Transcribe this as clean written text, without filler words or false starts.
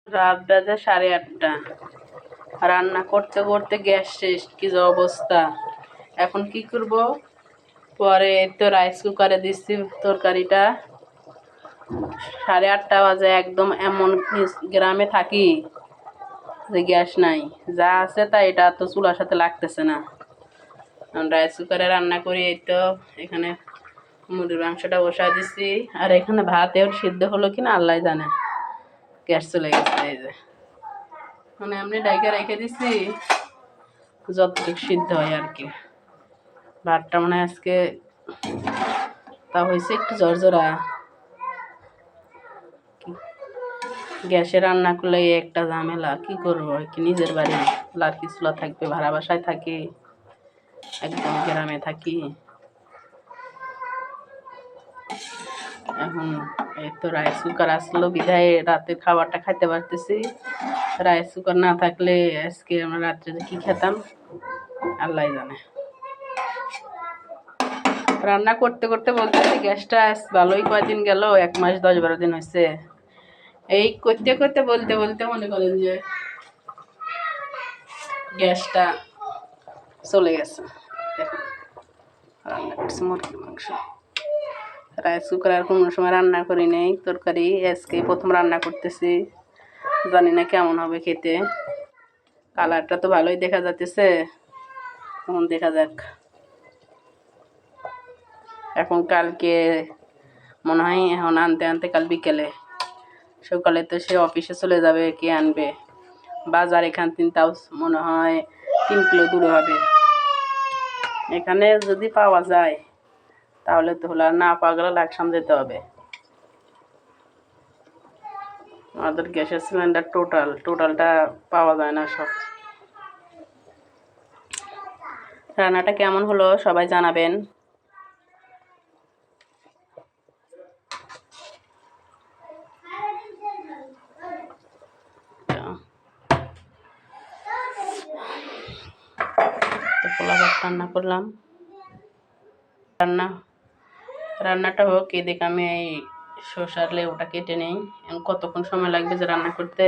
রাত বাজে 8:30। রান্না করতে করতে গ্যাস শেষ, কি যে অবস্থা। এখন কি করব? পরে তো রাইস কুকারে দিচ্ছি তরকারিটা। 8:30 বাজে, একদম এমন গ্রামে থাকি যে গ্যাস নাই, যা আছে তা এটা তো চুলার সাথে লাগতেছে না। রাইস কুকারে রান্না করি। এই তো এখানে মুরগির মাংসটা বসা দিচ্ছি, আর এখানে ভাতেও সিদ্ধ হলো কিনা আল্লাহ জানে। গ্যাস চলে গেছে, এই যে মানে এমনি ডাইকে রেখে দিচ্ছি যতটুকু সিদ্ধ হয় আর কি। ভাতটা মানে আজকে তা হয়েছে একটু ঝরঝরা। গ্যাসে রান্না করলে একটা ঝামেলা, কি করবো? কি নিজের বাড়ি লাঠি চুলা থাকবে, ভাড়া বাসায় থাকি, একদম গ্রামে থাকি। এখন এই তো রাইস কুকার আসলো বিধায় রাতে খাবারটা খাইতে পারতেছি। রাইস কুকার না থাকলে আজকে আমরা রাত্রে কি খেতাম আল্লাহ জানে। রান্না করতে করতে বলতেছি গ্যাসটা ভালোই কয়দিন গেল, 1 মাস 10-12 দিন হয়েছে। এই করতে করতে বলতে বলতে মনে করেন যে গ্যাসটা চলে গেছে। রান্না করছি মুরগির মাংস। রাইস কুকার আর কোনো সময় রান্না করি নেই তরকারি, আজকে প্রথম রান্না করতেছি। জানি না কেমন হবে খেতে। কালারটা তো ভালোই দেখা যাচ্ছে, এখন দেখা যাক। এখন কালকে মনে হয় এখন আনতে আনতে কাল বিকেলে, সকালে তো সে অফিসে চলে যাবে, কে আনবে? বাজার এখান থেকে তাও মনে হয় 3 কিলো দূরে হবে। এখানে যদি পাওয়া যায় তাহলে তো হলো, আর না পাওয়া গেলে লাকসাম যেতে হবে। আমাদের গ্যাসের সিলিন্ডার টোটালটা পাওয়া যায় না সব। রান্নাটা কেমন হলো সবাই জানাবেন। পোলা ভাত রান্না করলাম। রান্নাটা হোক, এদিকে আমি এই শসার লেবুটা কেটে নেই। কতক্ষণ সময় লাগবে যে রান্না করতে।